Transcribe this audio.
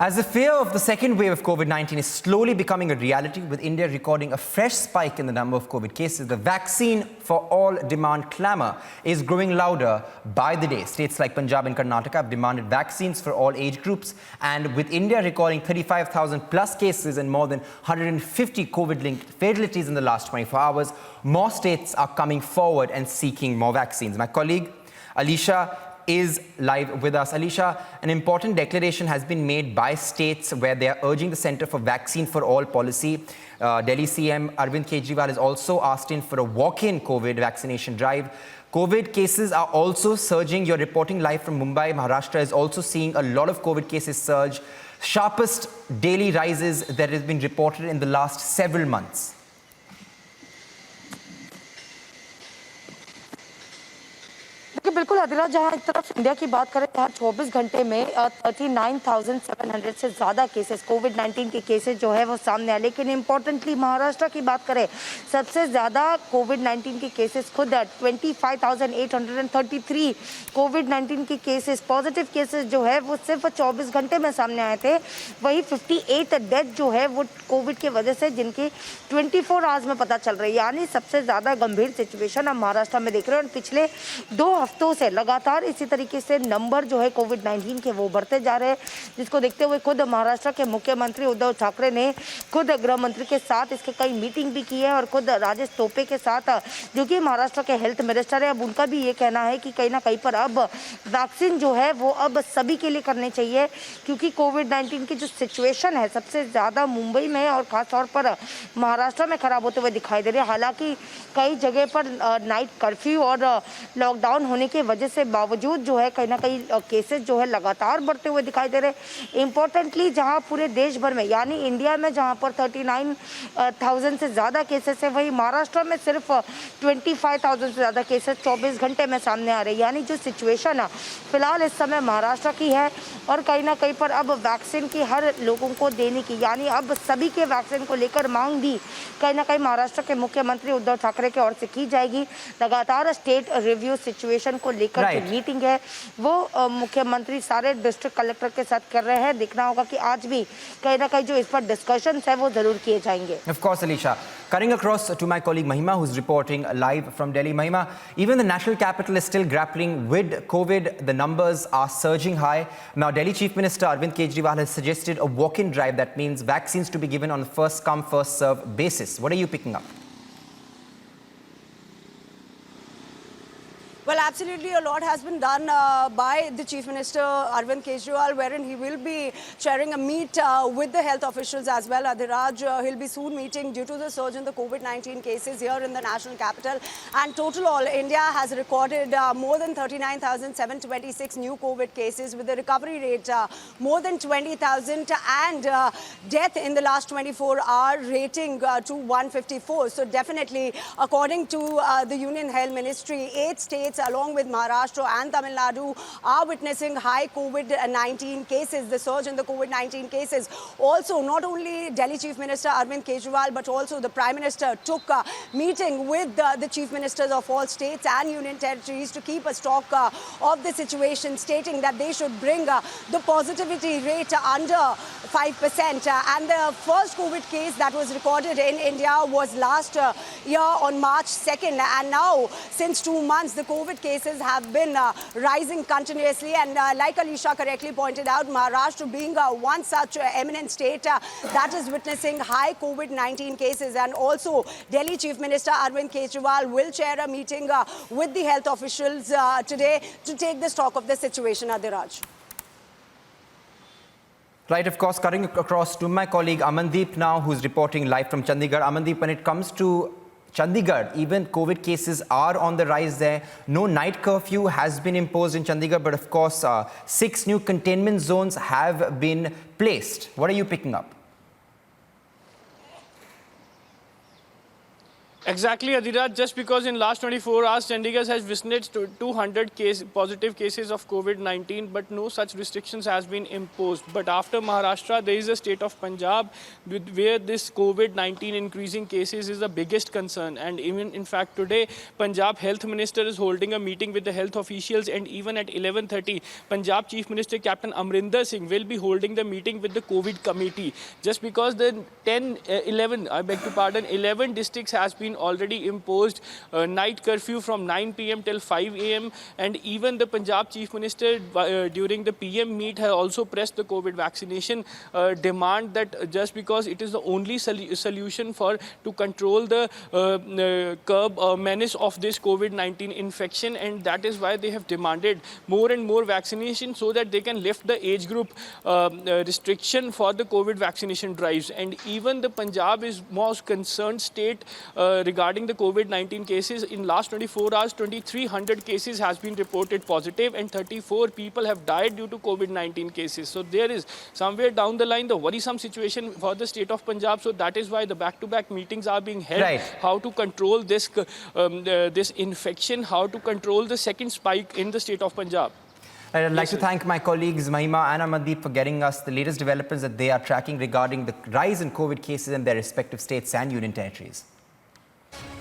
As the fear of the second wave of COVID-19 is slowly becoming a reality, with India recording a fresh spike in the number of COVID cases, the vaccine for all demand clamour is growing louder by the day. States like Punjab and Karnataka have demanded vaccines for all age groups, and with India recording 35,000 plus cases and more than 150 COVID-linked fatalities in the last 24 hours, more states are coming forward and seeking more vaccines. My colleague Alisha is live with us. Alisha, an important declaration has been made by states where they are urging the Centre for Vaccine for All policy. Delhi CM Arvind Kejriwal has also asked in for a walk-in COVID vaccination drive. COVID cases are also surging. You're reporting live from Mumbai. Maharashtra is also seeing a lot of COVID cases surge. Sharpest daily rises that has been reported in the last several months. देखिए बिल्कुल अधिराज, जहां एक तरफ India की बात करें जहां 24 घंटे में 39,700 से ज़्यादा केसेस कोविड-19 के केसेस जो है वो सामने आए, लेकिन इम्पोर्टेंटली महाराष्ट्र की बात करें सबसे ज़्यादा कोविड-19 के केसेस खुद 25,833 कोविड-19 के केसेस पॉजिटिव केसेस जो है वो सिर्फ 24 घंटे में सामने आए थे। वही 58 डेथ जो है वो कोविड की वजह से जिनकी 24 आवर्स में पता चल रही है, यानी सबसे ज़्यादा गंभीर सिचुएशन हम महाराष्ट्र में देख रहे हैं। और पिछले 2 हफ्तों से लगातार इसी तरीके से नंबर जो है कोविड-19 के वो बढ़ते जा रहे हैं, जिसको देखते हुए खुद महाराष्ट्र के मुख्यमंत्री उद्धव ठाकरे ने खुद गृह मंत्री के साथ इसके कई मीटिंग भी की है और खुद राजेश टोपे के साथ जो कि महाराष्ट्र के हेल्थ मिनिस्टर है, अब उनका भी ये कहना है कि कहीं ना कहीं पर अब वैक्सीन जो है वो अब सभी के लिए करनी चाहिए, क्योंकि कोविड-19 की जो सिचुएशन है सबसे ज़्यादा मुंबई में और ख़ासतौर पर महाराष्ट्र में खराब होते हुए दिखाई दे रही है। हालांकि कई जगह पर नाइट कर्फ्यू और लॉकडाउन होने की वजह से बावजूद जो है कहीं ना कहीं केसेस जो है लगातार बढ़ते हुए दिखाई दे रहे हैं। इम्पोर्टेंटली जहां पूरे देश भर में यानी इंडिया में जहां पर 39,000 से ज़्यादा केसेस है, वही महाराष्ट्र में सिर्फ 25,000 से ज़्यादा केसेस 24 घंटे में सामने आ रहे हैं। यानी जो सिचुएशन फिलहाल इस समय महाराष्ट्र की है और कहीं ना कहीं पर अब वैक्सीन की हर लोगों को देने की, यानी अब सभी के वैक्सीन को लेकर मांग भी कहीं ना कहीं महाराष्ट्र के मुख्यमंत्री उद्धव ठाकरे की ओर से की जाएगी। लगातार स्टेट रिव्यू सिचुएशन को लेकर जो मीटिंग है वो मुख्यमंत्री सारे डिस्ट्रिक्ट कलेक्टर के साथ कर रहे हैं। देखना होगा कि आज भी कहीं ना कहीं जो इस पर डिस्कशंस है वो जरूर किए जाएंगे। Of course, Alisha. Cutting across to my colleague Mahima, who's reporting live from Delhi. Mahima, even the national capital is still grappling with COVID. The numbers are surging high. Now, Delhi Chief Minister Arvind Kejriwal has suggested a walk-in drive. That means vaccines to be given on a first-come, first-served basis. What are you picking up? Well, absolutely, a lot has been done by the Chief Minister Arvind Kejriwal, wherein he will be sharing a meet with the health officials as well. Adhiraj, he'll be soon meeting due to the surge in the COVID-19 cases here in the national capital. And total all, India has recorded more than 39,726 new COVID cases with a recovery rate more than 20,000 and death in the last 24-hour rating to 154. So definitely, according to the Union Health Ministry, 8 states along with Maharashtra and Tamil Nadu are witnessing high COVID-19 cases, the surge in the COVID-19 cases. Also, not only Delhi Chief Minister Arvind Kejriwal, but also the Prime Minister took a meeting with the Chief Ministers of all states and Union territories to keep a stock of the situation, stating that they should bring the positivity rate under 5%. And the first COVID case that was recorded in India was last year on March 2nd. And now, since 2 months, the COVID cases have been rising continuously. And like Alisha correctly pointed out, Maharashtra being one such eminent state that is witnessing high COVID-19 cases. And also, Delhi Chief Minister Arvind Kejriwal will chair a meeting with the health officials today to take the stock of the situation. Adhiraj. Right, of course, cutting across to my colleague Amandeep now, who's reporting live from Chandigarh. Amandeep, when it comes to Chandigarh, even COVID cases are on the rise there. No night curfew has been imposed in Chandigarh, but of course, 6 new containment zones have been placed. What are you picking up? Exactly, Adhiraj. Just because in last 24 hours, Chandigarh has witnessed 200 positive cases of COVID-19, but no such restrictions has been imposed. But after Maharashtra, there is a state of Punjab where this COVID-19 increasing cases is the biggest concern. And even in fact today, Punjab Health Minister is holding a meeting with the health officials, and even at 11:30, Punjab Chief Minister Captain Amrinder Singh will be holding the meeting with the COVID committee. Just because the 11 districts has been already imposed night curfew from 9 p.m. till 5 a.m. and even the Punjab Chief Minister during the PM meet has also pressed the COVID vaccination demand, that just because it is the only solution to control the menace of this COVID-19 infection, and that is why they have demanded more and more vaccination so that they can lift the age group restriction for the COVID vaccination drives. And even the Punjab is most concerned state regarding the COVID-19 cases. In last 24 hours, 2,300 cases has been reported positive and 34 people have died due to COVID-19 cases. So there is somewhere down the line the worrisome situation for the state of Punjab. So that is why the back-to-back meetings are being held. Right. How to control this this infection, how to control the second spike in the state of Punjab. I'd like to thank my colleagues Mahima and Amandeep for getting us the latest developments that they are tracking regarding the rise in COVID cases in their respective states and union territories.